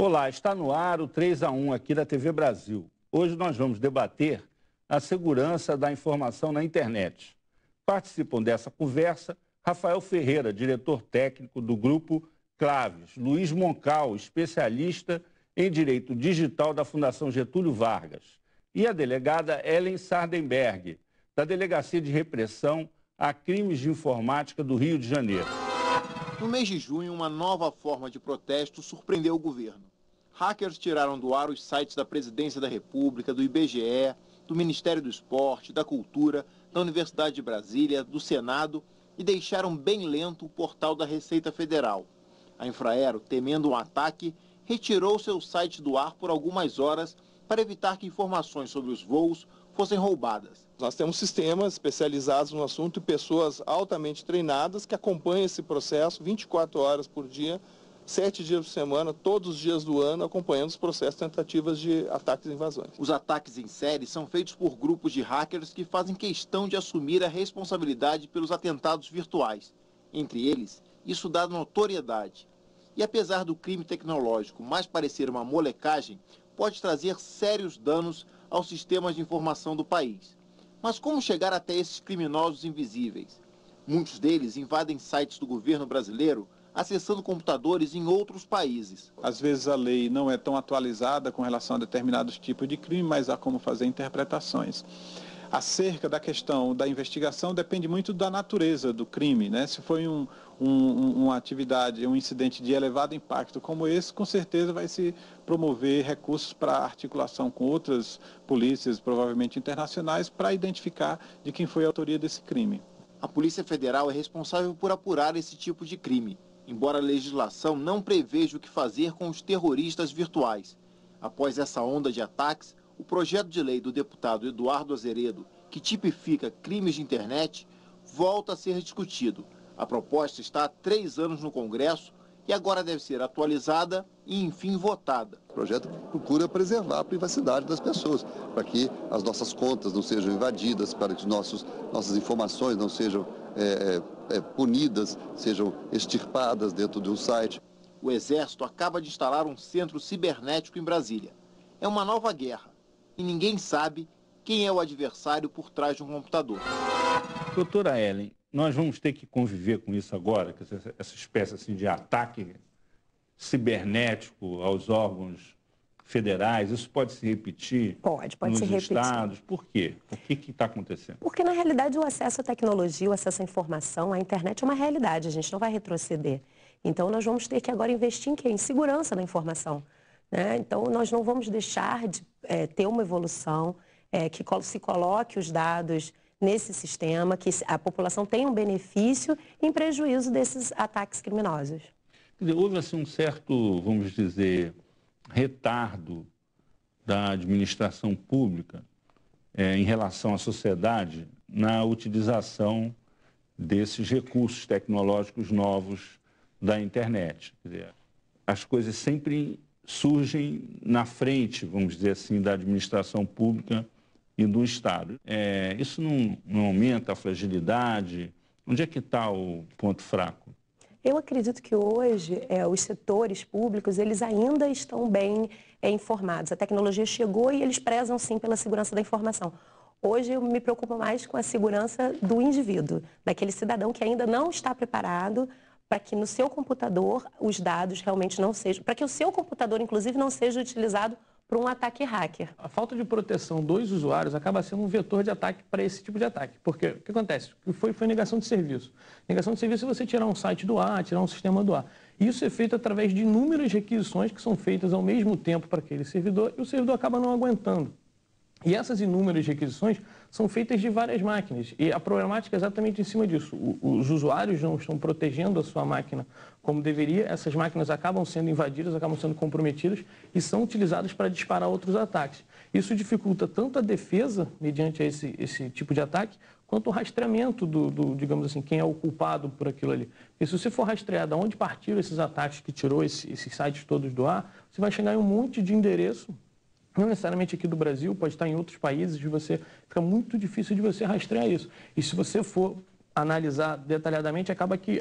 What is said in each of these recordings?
Olá, está no ar o 3-1 aqui da TV Brasil. Hoje nós vamos debater a segurança da informação na internet. Participam dessa conversa Rafael Ferreira, diretor técnico do Grupo Claves, Luiz Moncal, especialista em Direito Digital da Fundação Getúlio Vargas, e a delegada Ellen Sardenberg, da Delegacia de Repressão a Crimes de Informática do Rio de Janeiro. No mês de junho, uma nova forma de protesto surpreendeu o governo. Hackers tiraram do ar os sites da Presidência da República, do IBGE, do Ministério do Esporte, da Cultura, da Universidade de Brasília, do Senado e deixaram bem lento o portal da Receita Federal. A Infraero, temendo um ataque, retirou seu site do ar por algumas horas para evitar que informações sobre os voos fossem roubadas. Nós temos sistemas especializados no assunto e pessoas altamente treinadas que acompanham esse processo 24 horas por dia, 7 dias por semana, todos os dias do ano, acompanhando os processos de tentativas de ataques e invasões. Os ataques em série são feitos por grupos de hackers que fazem questão de assumir a responsabilidade pelos atentados virtuais. Entre eles, isso dá notoriedade. E apesar do crime tecnológico mais parecer uma molecagem, pode trazer sérios danos aos sistemas de informação do país. Mas como chegar até esses criminosos invisíveis? Muitos deles invadem sites do governo brasileiro acessando computadores em outros países. Às vezes a lei não é tão atualizada com relação a determinados tipos de crime, mas há como fazer interpretações. Acerca da questão da investigação depende muito da natureza do crime, né? Se foi uma atividade, um incidente de elevado impacto como esse, com certeza vai se promover recursos para articulação com outras polícias, provavelmente internacionais, para identificar de quem foi a autoria desse crime. A Polícia Federal é responsável por apurar esse tipo de crime, embora a legislação não preveja o que fazer com os terroristas virtuais. Após essa onda de ataques, o projeto de lei do deputado Eduardo Azeredo, que tipifica crimes de internet, volta a ser discutido. A proposta está há 3 anos no Congresso e agora deve ser atualizada e, enfim, votada. O projeto procura preservar a privacidade das pessoas, para que as nossas contas não sejam invadidas, para que nossas informações não sejam punidas, sejam extirpadas dentro de um site. O Exército acaba de instalar um centro cibernético em Brasília. É uma nova guerra e ninguém sabe quem é o adversário por trás de um computador. Doutora Ellen, nós vamos ter que conviver com isso agora, com essa espécie assim, de ataque cibernético aos órgãos federais. Isso pode se repetir pode nos se repetir. estados? Por quê? O que está acontecendo? Porque, na realidade, o acesso à tecnologia, o acesso à informação, à internet é uma realidade, a gente não vai retroceder. Então, nós vamos ter que agora investir em quê? Em segurança da informação, né? Então, nós não vamos deixar de ter uma evolução, que se coloque os dados nesse sistema, que a população tenha um benefício em prejuízo desses ataques criminosos. Quer dizer, houve assim, um certo, vamos dizer, retardo da administração pública em relação à sociedade na utilização desses recursos tecnológicos novos da internet. Quer dizer, as coisas sempre surgem na frente, vamos dizer assim, da administração pública e do Estado. Isso não aumenta a fragilidade? Onde é que está o ponto fraco? Eu acredito que hoje os setores públicos, eles ainda estão bem informados. A tecnologia chegou e eles prezam sim pela segurança da informação. Hoje eu me preocupo mais com a segurança do indivíduo, daquele cidadão que ainda não está preparado para que no seu computador os dados realmente não sejam, para que o seu computador, inclusive, não seja utilizado para um ataque hacker. A falta de proteção dos usuários acaba sendo um vetor de ataque para esse tipo de ataque. Porque o que acontece? Foi negação de serviço. Negação de serviço é você tirar um site do ar, tirar um sistema do ar. Isso é feito através de inúmeras requisições que são feitas ao mesmo tempo para aquele servidor e o servidor acaba não aguentando. E essas inúmeras requisições são feitas de várias máquinas. E a problemática é exatamente em cima disso. Os usuários não estão protegendo a sua máquina como deveria. Essas máquinas acabam sendo invadidas, acabam sendo comprometidas e são utilizadas para disparar outros ataques. Isso dificulta tanto a defesa mediante esse tipo de ataque, quanto o rastreamento digamos assim, quem é o culpado por aquilo ali. E se você for rastrear de onde partiram esses ataques que tirou esses sites todos do ar, você vai chegar em um monte de endereço, não necessariamente aqui do Brasil, pode estar em outros países, fica muito difícil de você rastrear isso. E se você for analisar detalhadamente, acaba que,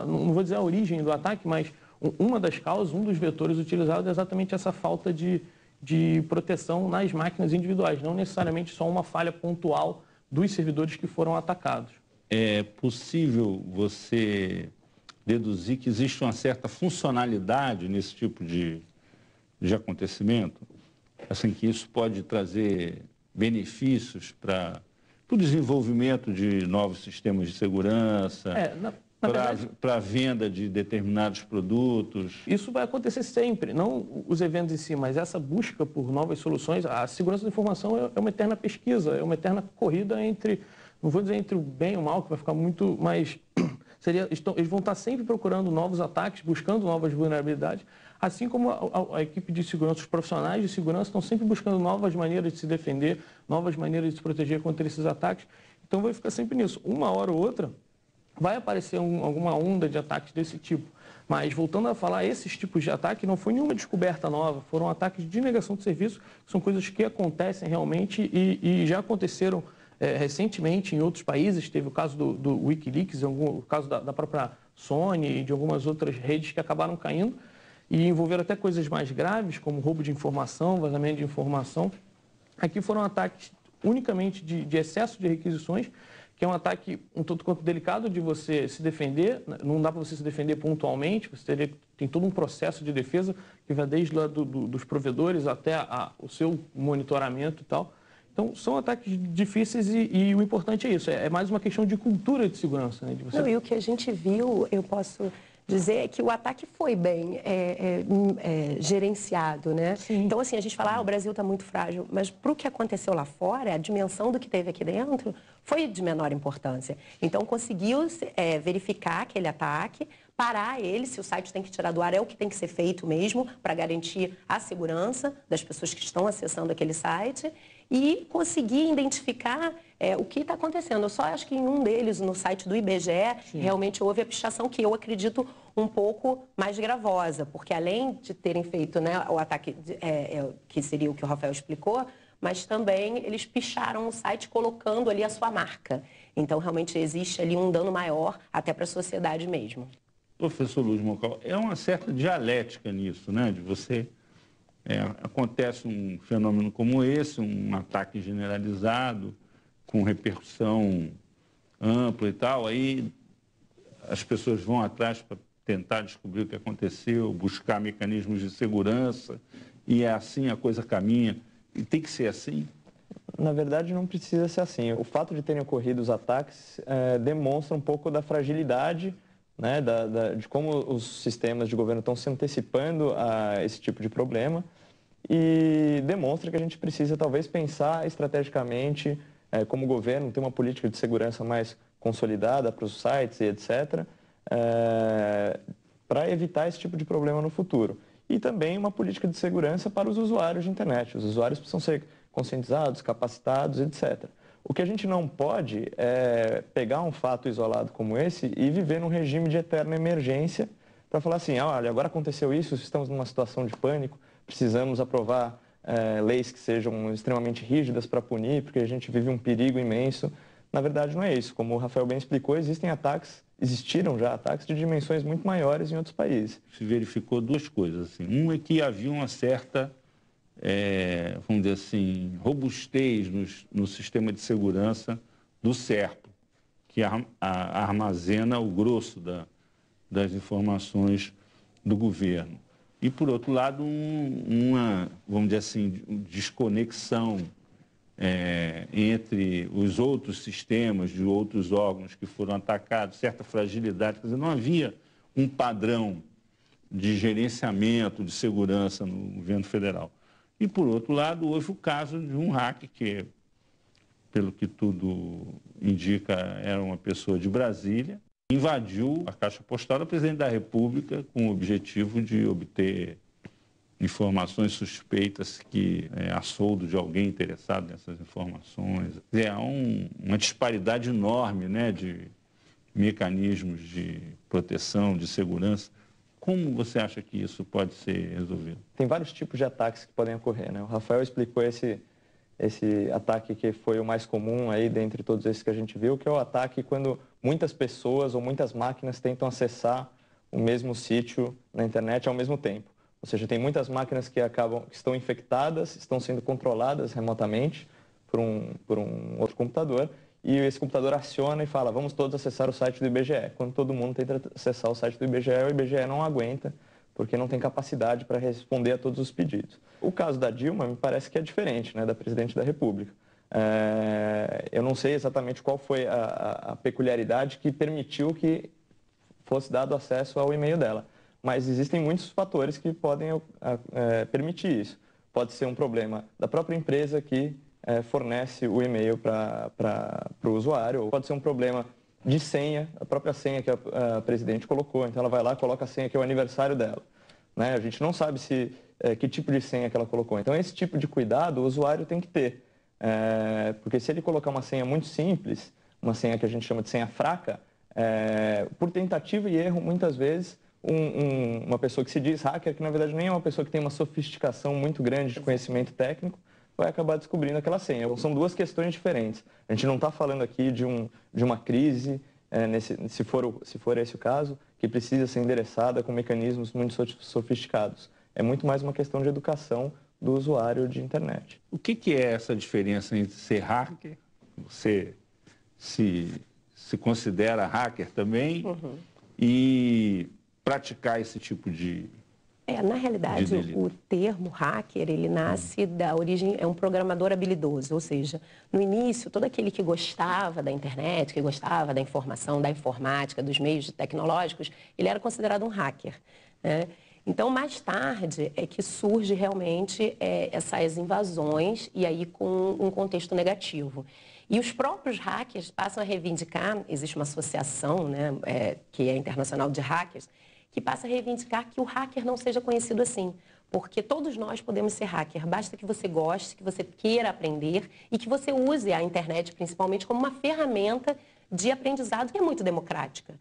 não vou dizer a origem do ataque, mas uma das causas, um dos vetores utilizados é exatamente essa falta de proteção nas máquinas individuais, não necessariamente só uma falha pontual dos servidores que foram atacados. É possível você deduzir que existe uma certa funcionalidade nesse tipo de acontecimento? Assim, que isso pode trazer benefícios para o desenvolvimento de novos sistemas de segurança, para a venda de determinados produtos? Isso vai acontecer sempre, não os eventos em si, mas essa busca por novas soluções. A segurança da informação é uma eterna pesquisa, é uma eterna corrida entre, não vou dizer entre o bem e o mal, que vai ficar muito mais... eles vão estar sempre procurando novos ataques, buscando novas vulnerabilidades, assim como a equipe de segurança, os profissionais de segurança estão sempre buscando novas maneiras de se defender, novas maneiras de se proteger contra esses ataques. Então vai ficar sempre nisso. Uma hora ou outra vai aparecer alguma onda de ataques desse tipo. Mas, voltando a falar, esses tipos de ataque não foi nenhuma descoberta nova, foram ataques de negação de serviço, que são coisas que acontecem realmente e já aconteceram recentemente em outros países. Teve o caso do Wikileaks, o caso da própria Sony e de algumas outras redes que acabaram caindo e envolveram até coisas mais graves, como roubo de informação, vazamento de informação. Aqui foram ataques unicamente de excesso de requisições, que é um ataque um tanto quanto delicado de você se defender. Não dá para você se defender pontualmente, você tem todo um processo de defesa que vai desde lá dos provedores até o seu monitoramento e tal. Então, são ataques difíceis e o importante é isso, é mais uma questão de cultura de segurança. Né? De você... Não, e o que a gente viu, eu posso dizer, é que o ataque foi bem gerenciado, né? Sim. Então, assim, a gente fala, o Brasil está muito frágil, mas para o que aconteceu lá fora, a dimensão do que teve aqui dentro foi de menor importância. Então, conseguiu verificar aquele ataque, parar ele, se o site tem que tirar do ar, é o que tem que ser feito mesmo, para garantir a segurança das pessoas que estão acessando aquele site e conseguir identificar o que está acontecendo. Eu só acho que em um deles, no site do IBGE, Sim. realmente houve a pichação que eu acredito um pouco mais gravosa, porque além de terem feito, né, o ataque, que seria o que o Rafael explicou, mas também eles picharam o site colocando ali a sua marca. Então, realmente existe ali um dano maior até para a sociedade mesmo. Professor Luiz Moncal, é uma certa dialética nisso, né? De você... acontece um fenômeno como esse, um ataque generalizado, com repercussão ampla e tal, aí as pessoas vão atrás para tentar descobrir o que aconteceu, buscar mecanismos de segurança, e é assim, a coisa caminha. E tem que ser assim? Na verdade, não precisa ser assim. O fato de terem ocorrido os ataques demonstra um pouco da fragilidade, né, de como os sistemas de governo estão se antecipando a esse tipo de problema e demonstra que a gente precisa talvez pensar estrategicamente como governo, ter uma política de segurança mais consolidada para os sites e etc., para evitar esse tipo de problema no futuro. E também uma política de segurança para os usuários de internet. Os usuários precisam ser conscientizados, capacitados, etc. O que a gente não pode é pegar um fato isolado como esse e viver num regime de eterna emergência para falar assim, olha, agora aconteceu isso, estamos numa situação de pânico, precisamos aprovar leis que sejam extremamente rígidas para punir, porque a gente vive um perigo imenso. Na verdade, não é isso. Como o Rafael bem explicou, existiram já ataques de dimensões muito maiores em outros países. Se verificou duas coisas. Assim. Uma é que havia uma certa... vamos dizer assim, robustez no sistema de segurança do SERPO, que armazena o grosso das informações do governo. E, por outro lado, uma, vamos dizer assim, desconexão entre os outros sistemas de outros órgãos que foram atacados, certa fragilidade. Quer dizer, não havia um padrão de gerenciamento de segurança no governo federal. E, por outro lado, houve o caso de um hacker que, pelo que tudo indica, era uma pessoa de Brasília, invadiu a caixa postal do presidente da República com o objetivo de obter informações suspeitas que a soldo de alguém interessado nessas informações. Há uma disparidade enorme, né, de mecanismos de proteção, de segurança. Como você acha que isso pode ser resolvido? Tem vários tipos de ataques que podem ocorrer, né? O Rafael explicou esse ataque que foi o mais comum aí dentre todos esses que a gente viu, que é o ataque quando muitas pessoas ou muitas máquinas tentam acessar o mesmo sítio na internet ao mesmo tempo. Ou seja, tem muitas máquinas que estão infectadas, estão sendo controladas remotamente por um outro computador, e esse computador aciona e fala, vamos todos acessar o site do IBGE. Quando todo mundo tenta acessar o site do IBGE, o IBGE não aguenta, porque não tem capacidade para responder a todos os pedidos. O caso da Dilma me parece que é diferente, né, da presidente da República. Eu não sei exatamente qual foi a peculiaridade que permitiu que fosse dado acesso ao e-mail dela, mas existem muitos fatores que podem permitir isso. Pode ser um problema da própria empresa que fornece o e-mail para o usuário, ou pode ser um problema de senha, a própria senha que a presidente colocou. Então ela vai lá e coloca a senha que é o aniversário dela, né? A gente não sabe que tipo de senha que ela colocou. Então esse tipo de cuidado o usuário tem que ter. Porque se ele colocar uma senha muito simples, uma senha que a gente chama de senha fraca, por tentativa e erro, muitas vezes, uma pessoa que se diz hacker, que na verdade nem é uma pessoa que tem uma sofisticação muito grande de conhecimento técnico, vai acabar descobrindo aquela senha. Então, são duas questões diferentes. A gente não está falando aqui de uma crise, se for esse o caso, que precisa ser endereçada com mecanismos muito sofisticados. É muito mais uma questão de educação do usuário de internet. O que é essa diferença entre ser hacker, você se considera hacker também, e praticar esse tipo de... Na realidade, o termo hacker, ele nasce da origem, é um programador habilidoso, ou seja, no início, todo aquele que gostava da internet, que gostava da informação, da informática, dos meios tecnológicos, ele era considerado um hacker, né? Então, mais tarde é que surge realmente essas invasões, e aí com um contexto negativo. E os próprios hackers passam a reivindicar, existe uma associação, né, que é a Internacional de Hackers, que passa a reivindicar que o hacker não seja conhecido assim, porque todos nós podemos ser hacker, basta que você goste, que você queira aprender e que você use a internet principalmente como uma ferramenta de aprendizado que é muito democrática.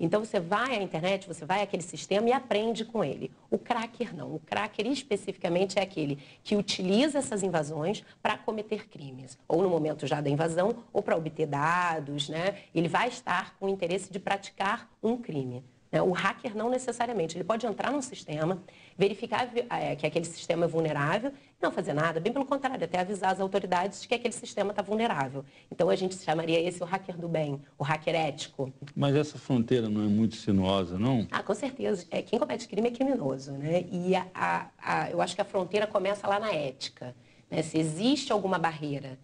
Então você vai à internet, você vai àquele sistema e aprende com ele. O cracker não, o cracker especificamente é aquele que utiliza essas invasões para cometer crimes, ou no momento já da invasão, ou para obter dados, né? Ele vai estar com o interesse de praticar um crime. O hacker não necessariamente, ele pode entrar num sistema, verificar que aquele sistema é vulnerável e não fazer nada, bem pelo contrário, até avisar as autoridades de que aquele sistema está vulnerável. Então a gente chamaria esse o hacker do bem, o hacker ético. Mas essa fronteira não é muito sinuosa, não? Com certeza. Quem comete crime é criminoso, né? E eu acho que a fronteira começa lá na ética, né? Se existe alguma barreira,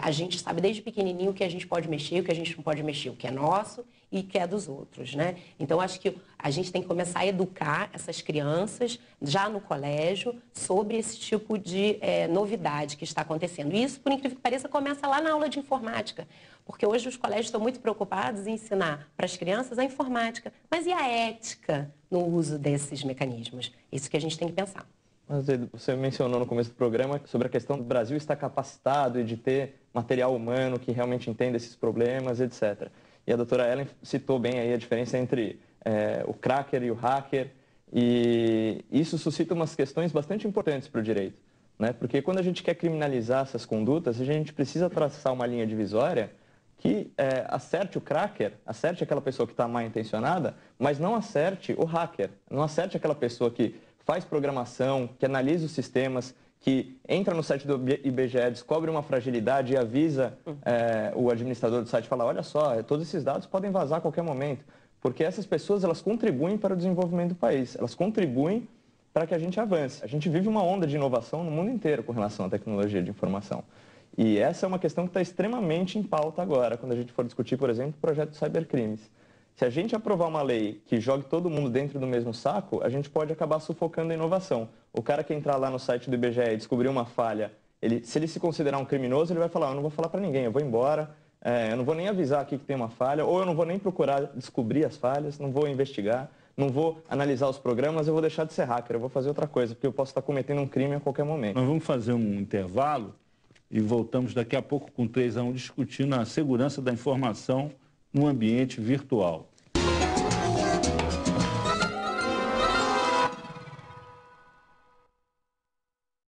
a gente sabe desde pequenininho o que a gente pode mexer, o que a gente não pode mexer, o que é nosso e o que é dos outros, né? Então, acho que a gente tem que começar a educar essas crianças já no colégio sobre esse tipo de novidade que está acontecendo. E isso, por incrível que pareça, começa lá na aula de informática, porque hoje os colégios estão muito preocupados em ensinar para as crianças a informática, mas e a ética no uso desses mecanismos? Isso que a gente tem que pensar. Mas você mencionou no começo do programa sobre a questão do Brasil estar capacitado e de ter material humano que realmente entenda esses problemas, etc. E a doutora Ellen citou bem aí a diferença entre o cracker e o hacker, e isso suscita umas questões bastante importantes para o direito, né? Porque quando a gente quer criminalizar essas condutas, a gente precisa traçar uma linha divisória que acerte o cracker, acerte aquela pessoa que está mal intencionada, mas não acerte o hacker, não acerte aquela pessoa que faz programação, que analisa os sistemas, que entra no site do IBGE, descobre uma fragilidade e avisa o administrador do site, fala, olha só, todos esses dados podem vazar a qualquer momento, porque essas pessoas elas contribuem para o desenvolvimento do país, elas contribuem para que a gente avance. A gente vive uma onda de inovação no mundo inteiro com relação à tecnologia de informação. E essa é uma questão que está extremamente em pauta agora, quando a gente for discutir, por exemplo, o projeto de cybercrimes. Se a gente aprovar uma lei que jogue todo mundo dentro do mesmo saco, a gente pode acabar sufocando a inovação. O cara que entrar lá no site do IBGE e descobrir uma falha, se ele se considerar um criminoso, ele vai falar, eu não vou falar para ninguém, eu vou embora, eu não vou nem avisar aqui que tem uma falha, ou eu não vou nem procurar descobrir as falhas, não vou investigar, não vou analisar os programas, eu vou deixar de ser hacker, eu vou fazer outra coisa, porque eu posso estar cometendo um crime a qualquer momento. Nós vamos fazer um intervalo e voltamos daqui a pouco com 3 a 1 discutindo a segurança da informação no ambiente virtual.